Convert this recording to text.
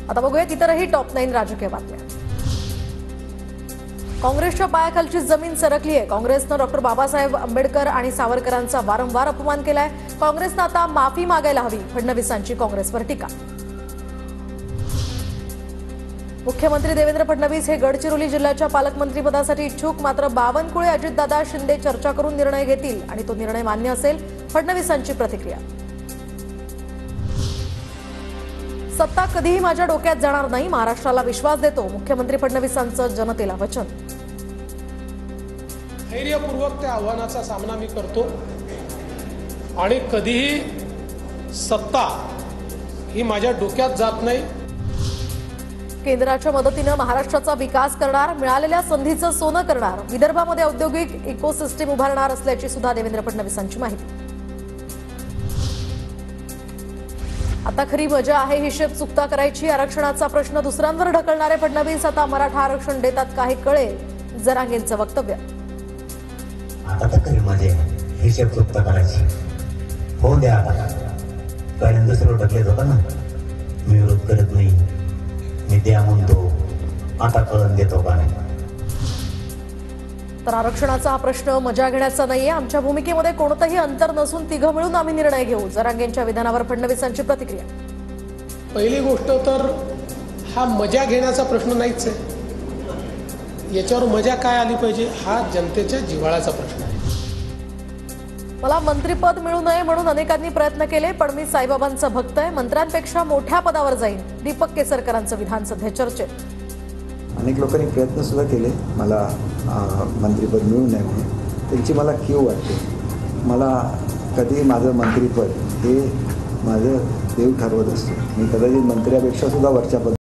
आता बघूयात इतरही टॉप 9 राजकीय बातम्या। काँग्रेसच्या पायाखालची जमीन सरकली आहे। काँग्रेसनं डॉक्टर बाबासाहेब आंबेडकर आणि सावरकरांचा वारंवार अपमान केलाय। काँग्रेसनं आता माफी मागायला हवी, फडणवीसांची काँग्रेसवर टीका। मुख्यमंत्री देवेंद्र फडणवीस हे गडचिरोली जिल्ह्याच्या पालकमंत्रीपदासाठी इच्छुक, मात्र बावनकुळे अजितदादा शिंदे चर्चा करून निर्णय घेतील आणि तो निर्णय मान्य असेल, फडणवीसांची प्रतिक्रिया। सत्ता कधीही माझ्या डोक्यात जाणार नाही, महाराष्ट्राला विश्वास देतो, मुख्यमंत्री फडणवीसांचं जनतेला वचन। धैर्यपूर्वक त्या आव्हानाचा सामना मी करतो आणि कधीही सत्ता ही माझ्या डोक्यात जात नाही। केंद्राच्या मदतीने महाराष्ट्राचा विकास करणार, मिळालेल्या संधीचं सोनं करणार, विदर्भामध्ये औद्योगिक इकोसिस्टीम उभारणार असल्याची सुद्धा देवेंद्र फडणवीसांची माहिती। आता खरी मजा आहे हिशेब चुकता करायची, आरक्षणाचा प्रश्न दुसऱ्यांवर ढकलणारे फडणवीस आता मराठा आरक्षण देतात का हे कळेल, जरांगेंचं वक्तव्य। आता तर खरी मजा आहे हिशेब चुकता करायची, हो द्या आता। पहिल्यांदा दुसऱ्यावर ढकलत होता ना, मी विरोध करत नाही, मी द्या म्हणतो, आता कळून देतो का नाही। तर आरक्षणाचा हा प्रश्न मजा घेण्याचा नाहीये, आमच्या भूमिकेमध्ये कोणतंही अंतर नसून तिघं मिळून आम्ही निर्णय घेऊ, जरांगेंच्या विधानावर फडणवीसांची प्रतिक्रिया। पहिली गोष्ट तर हा मजा घेण्याचा प्रश्न नाहीच आहे, याच्यावर मजा काय आली पाहिजे हा जनतेच्या जिव्हाळ्याचा प्रश्न आहे। मला मंत्रिपद मिळू नये म्हणून अनेकांनी प्रयत्न केले, पण मी साईबाबांचा भक्त आहे, मंत्र्यांपेक्षा मोठ्या पदावर जाईन, दीपक केसरकरांचं विधान सध्या चर्चेत। अनेक लोकांनी प्रयत्न सुद्धा केले मला मंत्रिपद मिळू नये म्हणून, त्यांची मला कीव वाटते। मला कधी माझं मंत्रिपद हे माझं देव ठरवत असतो, मी कदाचित मंत्र्यापेक्षा सुद्धा वरच्या